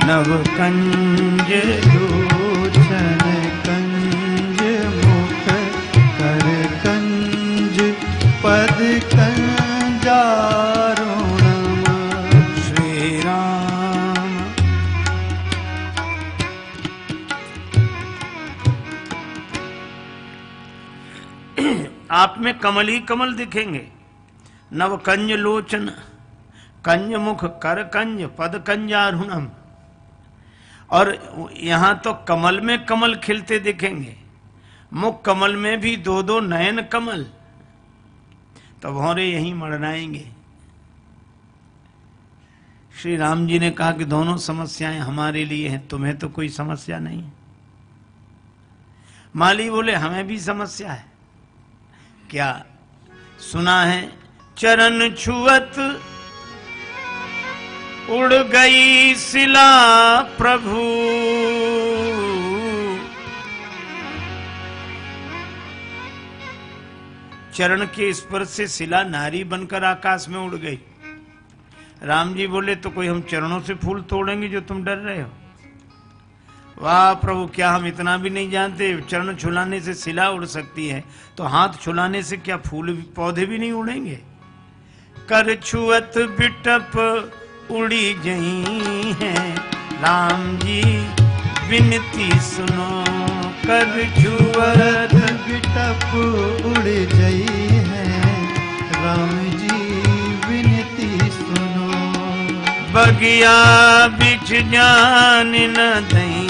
नव कंज लोचन कंज मुख कर कंज पद कंजारुणम श्री राम। आप में कमल ही कमल दिखेंगे। नव कंज लोचन, कंज मुख कर कंज पद कंजारुणम। और यहां तो कमल में कमल खिलते दिखेंगे, मुख कमल में भी दो दो नयन कमल, तो भौरे यहीं मड़राएंगे। श्री राम जी ने कहा कि दोनों समस्याएं हमारे लिए हैं, तुम्हें तो कोई समस्या नहीं। माली बोले हमें भी समस्या है। क्या? सुना है चरण छुअत उड़ गई शिला प्रभु, चरण के स्पर्श से शिला नारी बनकर आकाश में उड़ गई। राम जी बोले तो कोई हम चरणों से फूल तोड़ेंगे जो तुम डर रहे हो? वाह प्रभु, क्या हम इतना भी नहीं जानते? चरण छुलाने से शिला उड़ सकती है, तो हाथ छुलाने से क्या फूल पौधे भी नहीं उड़ेंगे? कर छुअत बिटप उड़ी जई हैं, राम जी विनती सुनो। कर छुअत बिटप उड़ जई हैं, राम जी विनती सुनो। बगिया बिछ जान न दई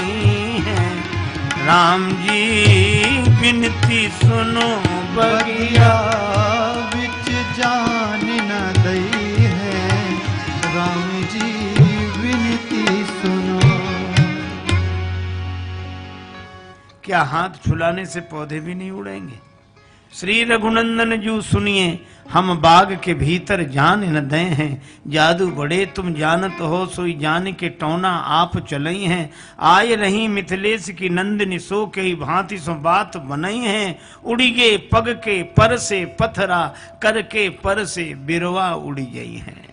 हैं, राम जी विनती सुनो। बगिया बिच जान न दई है, राम जी विनती सुनो। क्या हाथ छुलाने से पौधे भी नहीं उड़ेंगे? श्री रघुनंदन जू सुनिए, हम बाग के भीतर जान न दे हैं, जादू बड़े तुम जानत हो, सोई जान के टौना आप चलई हैं। आय रही मिथिलेश की नंदनी, सो कई भांति सो बात बनई हैं। उड़ी गे पग के पर से पथरा, करके पर से बिरवा उड़ी गई हैं।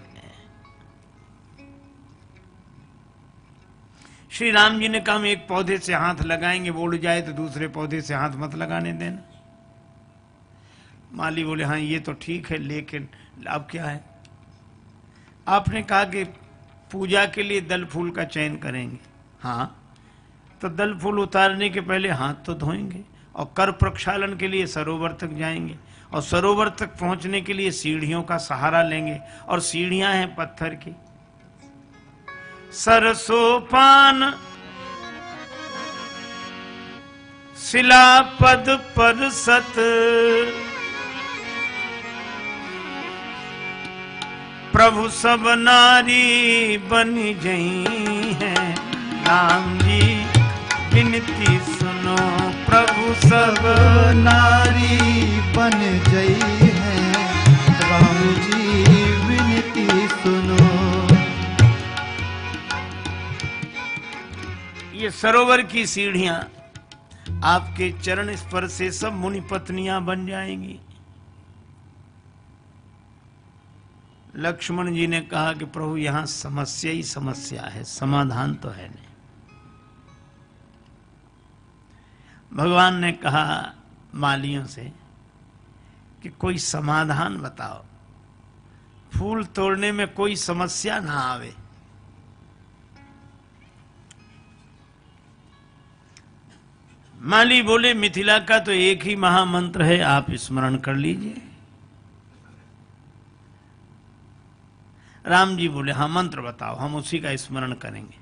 श्री राम जी ने कहा हम एक पौधे से हाथ लगाएंगे, वो उड़ जाए तो दूसरे पौधे से हाथ मत लगाने देना। माली बोले हाँ ये तो ठीक है, लेकिन अब क्या है? आपने कहा कि पूजा के लिए दल फूल का चयन करेंगे। हाँ, तो दल फूल उतारने के पहले हाथ तो धोएंगे, और कर प्रक्षालन के लिए सरोवर तक जाएंगे, और सरोवर तक पहुंचने के लिए सीढ़ियों का सहारा लेंगे, और सीढ़ियां हैं पत्थर की। सरसोपान शिला पद पर सत, प्रभु सब नारी बन जई हैं, राम जी विनती सुनो। प्रभु सब नारी बन जई हैं, राम जी विनती सुनो। ये सरोवर की सीढ़ियां आपके चरण स्पर्श से सब मुनि पत्नियां बन जाएंगी। लक्ष्मण जी ने कहा कि प्रभु यहां समस्या ही समस्या है, समाधान तो है नहीं। भगवान ने कहा मालियों से कि कोई समाधान बताओ, फूल तोड़ने में कोई समस्या ना आवे। माली बोले मिथिला का तो एक ही महामंत्र है, आप स्मरण कर लीजिए। राम जी बोले हाँ मंत्र बताओ, हम उसी का स्मरण करेंगे।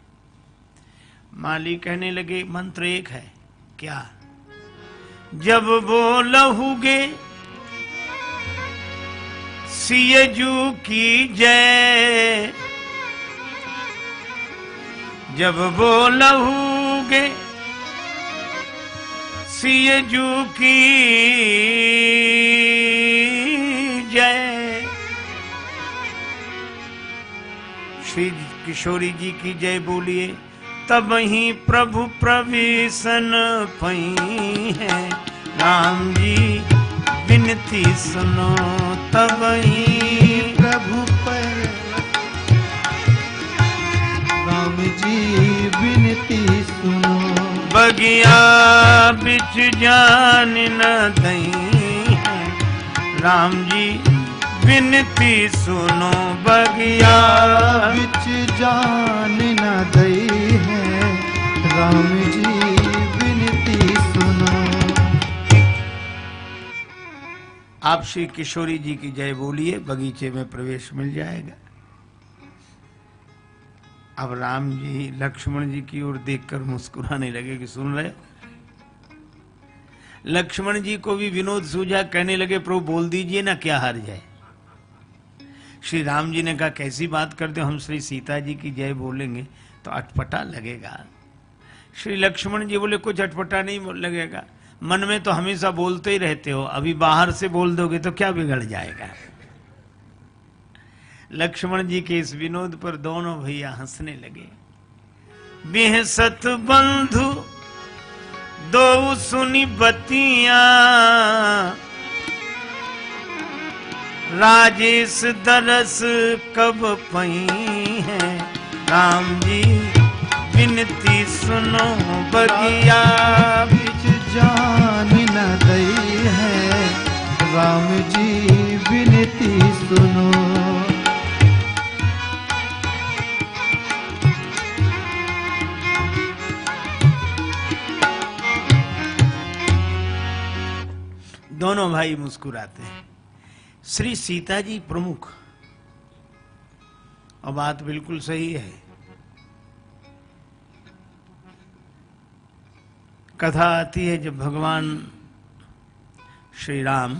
माली कहने लगे मंत्र एक है। क्या? जब बोलहुगे सियजू की जय, जब बोलहुगे सियजू की जय, श्री किशोरी जी की जय बोलिए, तब ही प्रभु प्रवेशन पई हैं, राम जी विनती सुनो। तब ही प्रभु पर राम जी बगिया बिच जान न दई है। राम जी विनती सुनो बगिया बिच जान न दई है। राम जी विनती सुनो। आप श्री किशोरी जी की जय बोलिए, बगीचे में प्रवेश मिल जाएगा। अब राम जी लक्ष्मण जी की ओर देखकर मुस्कुराने लगे कि सुन रहे। लक्ष्मण जी को भी विनोद सूझा, कहने लगे प्रभु बोल दीजिए ना, क्या हार जाए। श्री राम जी ने कहा कैसी बात करते हो, हम श्री सीता जी की जय बोलेंगे तो अटपटा लगेगा। श्री लक्ष्मण जी बोले कुछ अटपटा नहीं लगेगा, मन में तो हमेशा बोलते ही रहते हो, अभी बाहर से बोल दोगे तो क्या बिगड़ जाएगा। लक्ष्मण जी के इस विनोद पर दोनों भैया हंसने लगे। बेहसत बंधु दो सुनी बतिया, राजेश दरस कब पई है। राम जी विनती सुनो बगिया बिच जान न दई है। राम जी विनती सुनो। दोनों भाई मुस्कुराते हैं। श्री सीता जी प्रमुख, और बात बिल्कुल सही है। कथा आती है जब भगवान श्री राम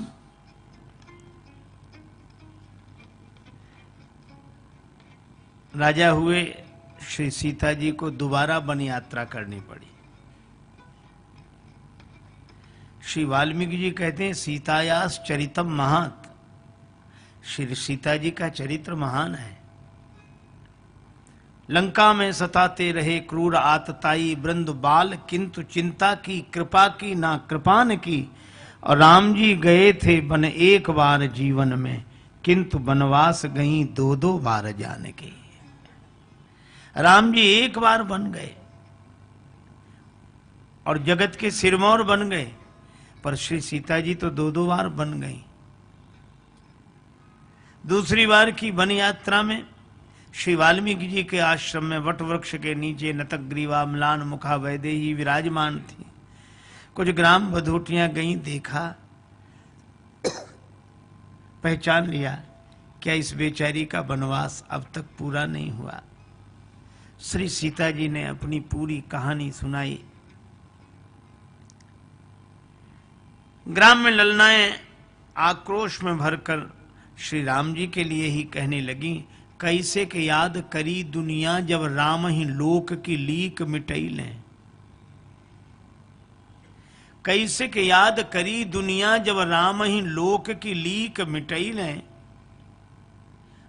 राजा हुए, श्री सीता जी को दोबारा वन यात्रा करनी पड़ी। श्री वाल्मीकि जी कहते हैं सीतायास चरितम महात, श्री सीता जी का चरित्र महान है। लंका में सताते रहे क्रूर आतताई बृंद बाल, किंतु चिंता की कृपा की ना कृपान की। और राम जी गए थे वन एक बार जीवन में, किंतु वनवास गई दो दो बार जाने की। राम जी एक बार बन गए और जगत के सिरमौर बन गए, पर श्री सीता जी तो दो दो बार बन गई। दूसरी बार की वन यात्रा में श्री वाल्मीकि जी के आश्रम में वट वृक्ष के नीचे नतग्रीवा म्लान मुखा वैदेही विराजमान थी। कुछ ग्राम बधूटियां गईं, देखा, पहचान लिया, क्या इस बेचारी का वनवास अब तक पूरा नहीं हुआ। श्री सीता जी ने अपनी पूरी कहानी सुनाई। ग्राम में ललनाएं आक्रोश में भरकर श्री राम जी के लिए ही कहने लगी, कैसे के याद करी दुनिया जब राम ही लोक की लीक मिटई लें। कैसे के याद करी दुनिया जब राम ही लोक की लीक मिटई लें।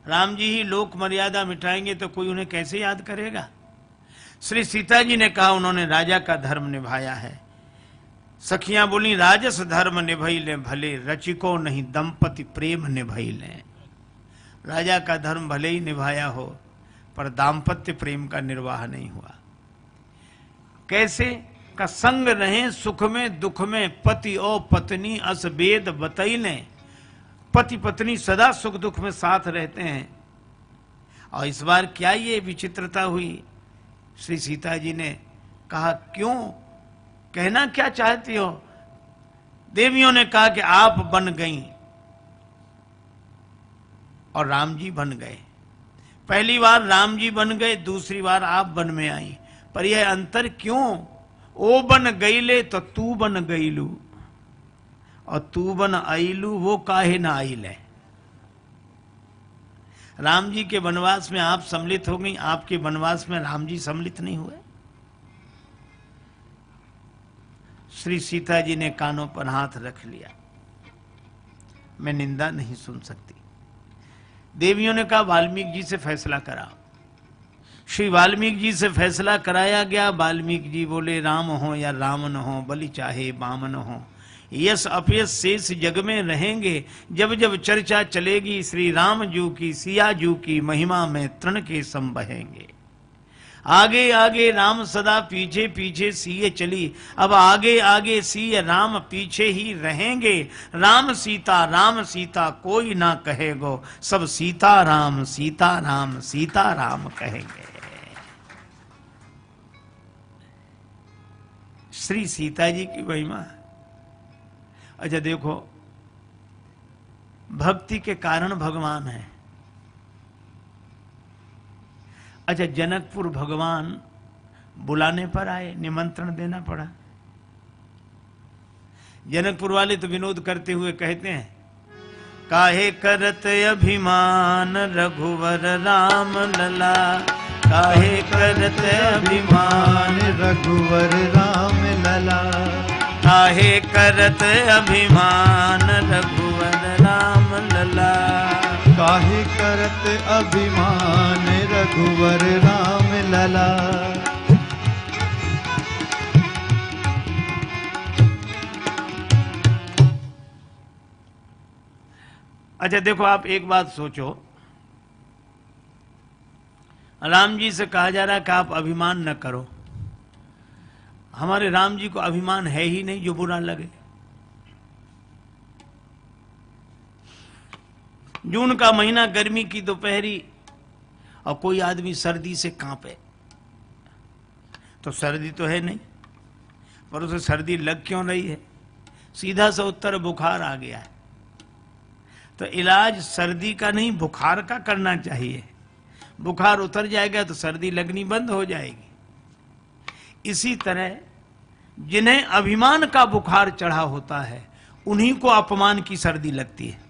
राम जी ही लोक मर्यादा मिटाएंगे तो कोई उन्हें कैसे याद करेगा। श्री सीता जी ने कहा उन्होंने राजा का धर्म निभाया है। सखियां बोली राजस धर्म निभई ले भले, रचिको नहीं दंपति प्रेम निभई ले। राजा का धर्म भले ही निभाया हो, पर दाम्पत्य प्रेम का निर्वाह नहीं हुआ। कैसे का संग रहे सुख में दुख में, पति और पत्नी अस वेद बतई ले। पति पत्नी सदा सुख दुख में साथ रहते हैं। और इस बार क्या ये विचित्रता हुई। श्री सीता जी ने कहा क्यों, कहना क्या चाहती हो। देवियों ने कहा कि आप बन गईं और राम जी बन गए। पहली बार राम जी बन गए, दूसरी बार आप बन में आई, पर यह अंतर क्यों। ओ बन गईले तो तू बन गईलू, और तू बन आईलू वो काहे ना आईले। राम जी के वनवास में आप सम्मिलित हो गई, आपके वनवास में राम जी सम्मिलित नहीं हुए। श्री सीता जी ने कानों पर हाथ रख लिया, मैं निंदा नहीं सुन सकती। देवियों ने कहा वाल्मीकि जी से फैसला कराओ। श्री वाल्मीकि जी से फैसला कराया गया। वाल्मीकि जी बोले राम हो या रावण हो, बलि चाहे बामन हो, यश अपयश शेष जग में रहेंगे। जब जब चर्चा चलेगी श्री राम जू की, सिया जू की महिमा में तृण के सम बहेंगे। आगे आगे राम सदा पीछे पीछे सीए चली। अब आगे आगे सीए राम पीछे ही रहेंगे। राम सीता कोई ना कहेगो, सब सीता राम सीता राम कहेंगे। श्री सीता जी की महिमा। अच्छा देखो, भक्ति के कारण भगवान है। अच्छा, जनकपुर भगवान बुलाने पर आए, निमंत्रण देना पड़ा। जनकपुर वाले तो विनोद करते हुए कहते हैं, काहे करत अभिमान रघुवर राम लला, काहे करत अभिमान रघुवर राम लला, काहे करत अभिमान रघुवर राम लला, काहे करत अभिमान रघुवर राम लला। अच्छा देखो, आप एक बात सोचो, राम जी से कहा जा रहा है कि आप अभिमान न करो। हमारे राम जी को अभिमान है ही नहीं जो बुरा लगे। जून का महीना, गर्मी की दोपहरी, और कोई आदमी सर्दी से कांपे, तो सर्दी तो है नहीं, पर उसे सर्दी लग क्यों रही है? सीधा सा उत्तर, बुखार आ गया है। तो इलाज सर्दी का नहीं, बुखार का करना चाहिए। बुखार उतर जाएगा तो सर्दी लगनी बंद हो जाएगी। इसी तरह जिन्हें अभिमान का बुखार चढ़ा होता है, उन्हीं को अपमान की सर्दी लगती है।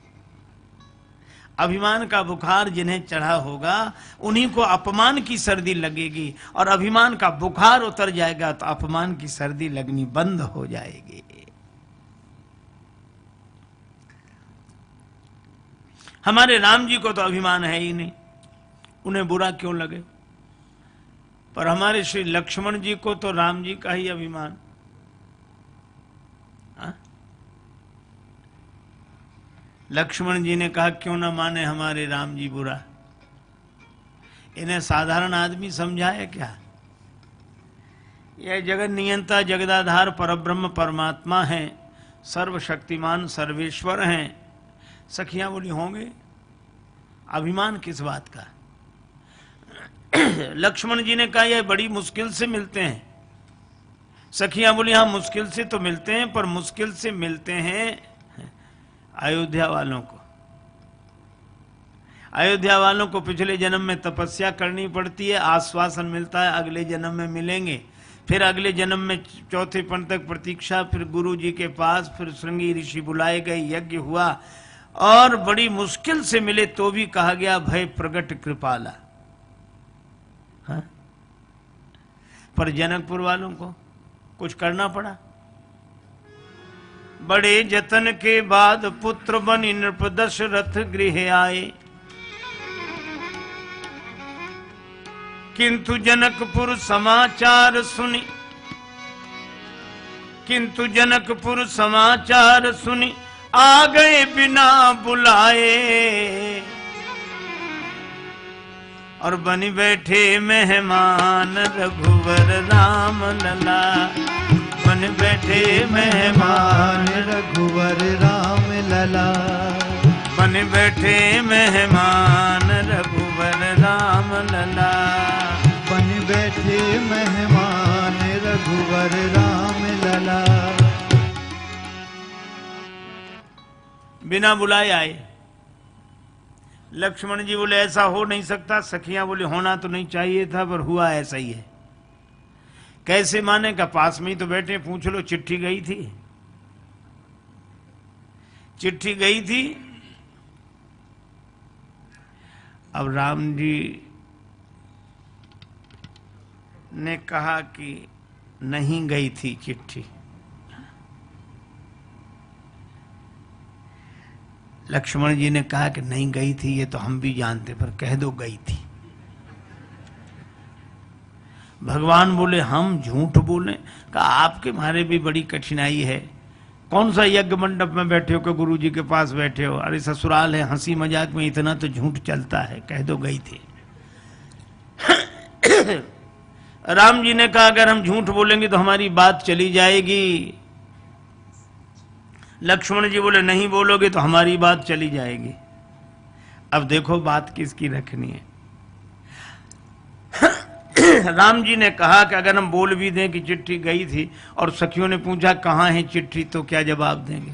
अभिमान का बुखार जिन्हें चढ़ा होगा, उन्हीं को अपमान की सर्दी लगेगी, और अभिमान का बुखार उतर जाएगा तो अपमान की सर्दी लगनी बंद हो जाएगी। हमारे राम जी को तो अभिमान है ही नहीं, उन्हें बुरा क्यों लगे? पर हमारे श्री लक्ष्मण जी को तो राम जी का ही अभिमान। लक्ष्मण जी ने कहा, क्यों ना माने हमारे राम जी बुरा? इन्हें साधारण आदमी समझा है क्या? यह जगत नियंता जगदाधार परब्रह्म परमात्मा हैं, सर्वशक्तिमान सर्वेश्वर हैं। सखियां बोली, होंगे अभिमान किस बात का? लक्ष्मण जी ने कहा, यह बड़ी मुश्किल से मिलते हैं। सखियां बोली, हाँ मुश्किल से तो मिलते हैं, पर मुश्किल से मिलते हैं अयोध्या वालों को। अयोध्या वालों को पिछले जन्म में तपस्या करनी पड़ती है, आश्वासन मिलता है अगले जन्म में मिलेंगे। फिर अगले जन्म में चौथे पन तक प्रतीक्षा, फिर गुरु जी के पास, फिर श्रृंगी ऋषि बुलाए गए, यज्ञ हुआ, और बड़ी मुश्किल से मिले तो भी कहा गया भय प्रगट कृपाला। हाँ? पर जनकपुर वालों को कुछ करना पड़ा। बड़े जतन के बाद पुत्र बनि नृप दशरथ गृह आए, किंतु जनकपुर समाचार सुनी, किंतु जनकपुर समाचार सुनी, आ गए बिना बुलाए, और बनी बैठे मेहमान रघुवर राम लला, बन बैठे मेहमान रघुवर राम लला, बन बैठे मेहमान रघुवर राम लला, बन बैठे मेहमान रघुवर राम लला। बिना बुलाए आए। लक्ष्मण जी बोले, ऐसा हो नहीं सकता। सखियां बोले, होना तो नहीं चाहिए था, पर हुआ ऐसा ही है। कैसे माने का? पास में ही तो बैठे, पूछ लो। चिट्ठी गई थी, चिट्ठी गई थी। अब राम जी ने कहा कि नहीं गई थी चिट्ठी। लक्ष्मण जी ने कहा कि नहीं गई थी, ये तो हम भी जानते, पर कह दो गई थी। भगवान बोले, हम झूठ बोले? कहा, आपके मारे भी बड़ी कठिनाई है। कौन सा यज्ञ मंडप में बैठे हो कि गुरु जी के पास बैठे हो? अरे ससुराल है, हंसी मजाक में इतना तो झूठ चलता है, कह दो गई थी। राम जी ने कहा अगर हम झूठ बोलेंगे तो हमारी बात चली जाएगी। लक्ष्मण जी बोले नहीं बोलोगे तो हमारी बात चली जाएगी। अब देखो बात किसकी रखनी है। राम जी ने कहा कि अगर हम बोल भी दें कि चिट्ठी गई थी और सखियों ने पूछा कहां है चिट्ठी तो क्या जवाब देंगे,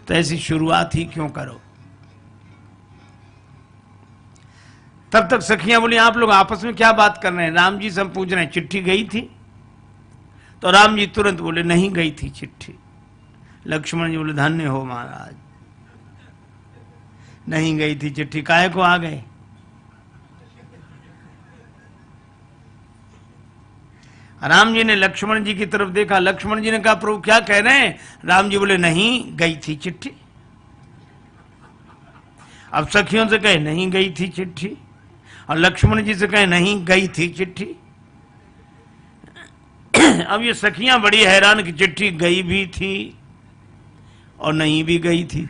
तो ऐसी शुरुआत ही क्यों करो। तब तक सखियां बोली आप लोग आपस में क्या बात कर रहे हैं, राम जी से हम पूछ रहे हैं चिट्ठी गई थी। तो राम जी तुरंत बोले नहीं गई थी चिट्ठी। लक्ष्मण जी बोले धन्य हो महाराज, नहीं गई थी चिट्ठी, काहे को आ गए। राम जी ने लक्ष्मण जी की तरफ देखा, लक्ष्मण जी ने कहा प्रभु क्या कह रहे हैं। राम जी बोले नहीं गई थी चिट्ठी। अब सखियों से कहे नहीं गई थी चिट्ठी और लक्ष्मण जी से कहे नहीं गई थी चिट्ठी। अब ये सखियां बड़ी हैरान कि चिट्ठी गई भी थी और नहीं भी गई थी।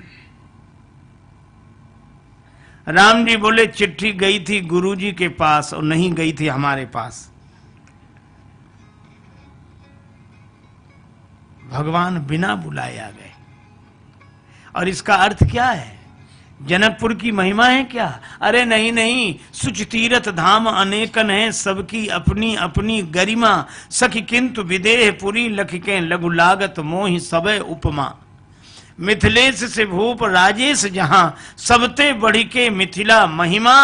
राम जी बोले चिट्ठी गई थी गुरुजी के पास और नहीं गई थी हमारे पास। भगवान बिना बुलाए आ गए। और इसका अर्थ क्या है, जनकपुर की महिमा है क्या। अरे नहीं नहीं, सुच तीरथ धाम अनेकन है, सबकी अपनी अपनी गरिमा। सखी किंतु विदेह पुरी लखिके लघु लागत मोहि सबे उपमा। मिथिलेश से भूप राजेश जहां, सबते बढ़ी के मिथिला महिमा।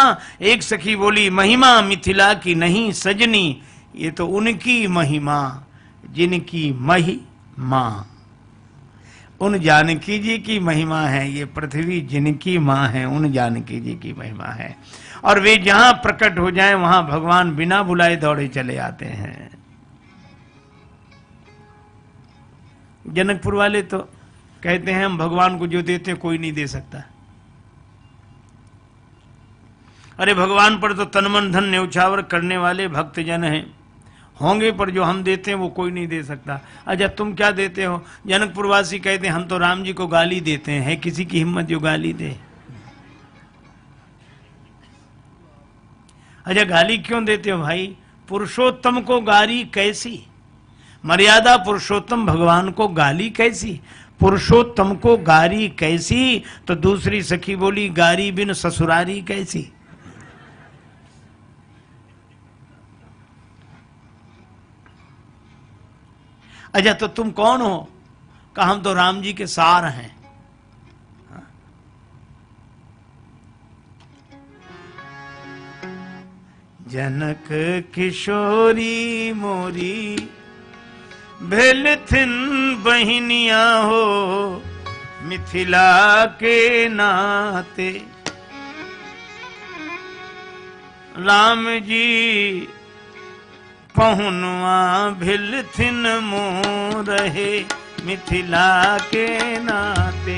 एक सखी बोली महिमा मिथिला की नहीं सजनी, ये तो उनकी महिमा जिनकी महिमा। उन जानकी जी की महिमा है, ये पृथ्वी जिनकी मां है उन जानकी जी की महिमा है। और वे जहां प्रकट हो जाएं वहां भगवान बिना बुलाए दौड़े चले आते हैं। जनकपुर वाले तो कहते हैं हम भगवान को जो देते हैं कोई नहीं दे सकता। अरे भगवान पर तो तन मन धन न्यौछावर करने वाले भक्त जन हैं होंगे, पर जो हम देते हैं वो कोई नहीं दे सकता। अच्छा तुम क्या देते हो। जनकपुर वासी कहते हैं हम तो राम जी को गाली देते हैं। है किसी की हिम्मत जो गाली दे। अच्छा गाली क्यों देते हो भाई। पुरुषोत्तम को गाली कैसी, मर्यादा पुरुषोत्तम भगवान को गाली कैसी। पुरुषोत्तम को गारी कैसी, तो दूसरी सखी बोली गारी बिन ससुरारी कैसी। अच्छा तो तुम कौन हो। कहा हम तो राम जी के सार हैं। जनक किशोरी मोरी भेल थिन बहिनिया हो, मिथिला के नाते। राम जी पहुनवा भिल थिन मोर रहे, मिथिला के नाते।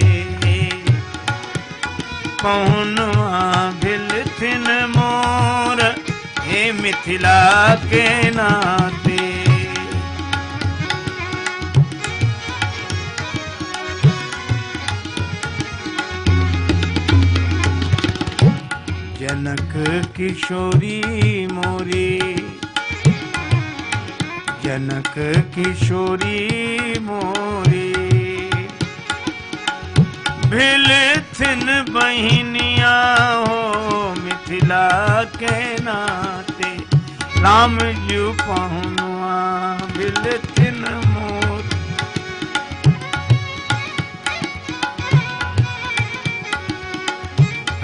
पहुनवा भिल थिन मोर हे मिथिला के नाते। जनक किशोरी मोरी, जनक किशोरी मोरी भिल थिन बहिनिया हो, मिथिला के नाते। राम जी पहुनवा भिल थिन मोर।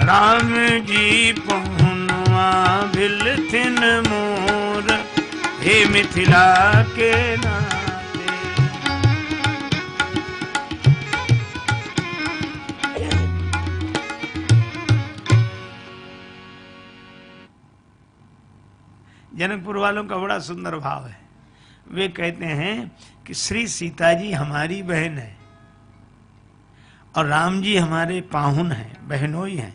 राम जी पहुनवा भिल थिन मोर, हे मिथिला के नाते। जनकपुर वालों का बड़ा सुंदर भाव है। वे कहते हैं कि श्री सीता जी हमारी बहन है और राम जी हमारे पाहुन हैं, बहनोई हैं।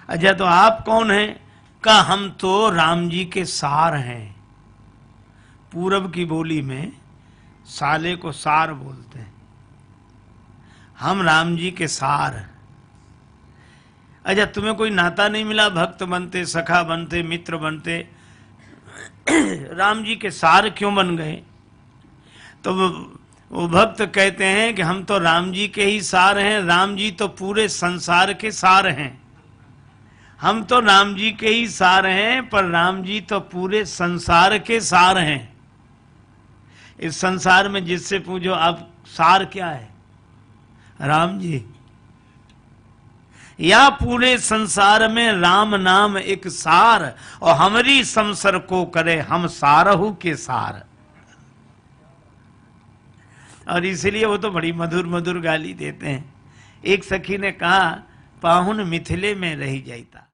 अच्छा तो आप कौन हैं। का हम तो राम जी के सार हैं। पूरब की बोली में साले को सार बोलते हैं। हम राम जी के सार। अच्छा तुम्हें कोई नाता नहीं मिला, भक्त बनते, सखा बनते, मित्र बनते, राम जी के सार क्यों बन गए? तो वो भक्त कहते हैं कि हम तो राम जी के ही सार हैं, राम जी तो पूरे संसार के सार हैं। हम तो राम जी के ही सार हैं, पर राम जी तो पूरे संसार के सार हैं। इस संसार में जिससे पूछो आप सार क्या है, राम जी। या पूरे संसार में राम नाम एक सार, और हमारी संसर को करे हम सारहु के सार। और इसलिए वो तो बड़ी मधुर मधुर गाली देते हैं। एक सखी ने कहा, पाहुन मिथिले में रही जाता।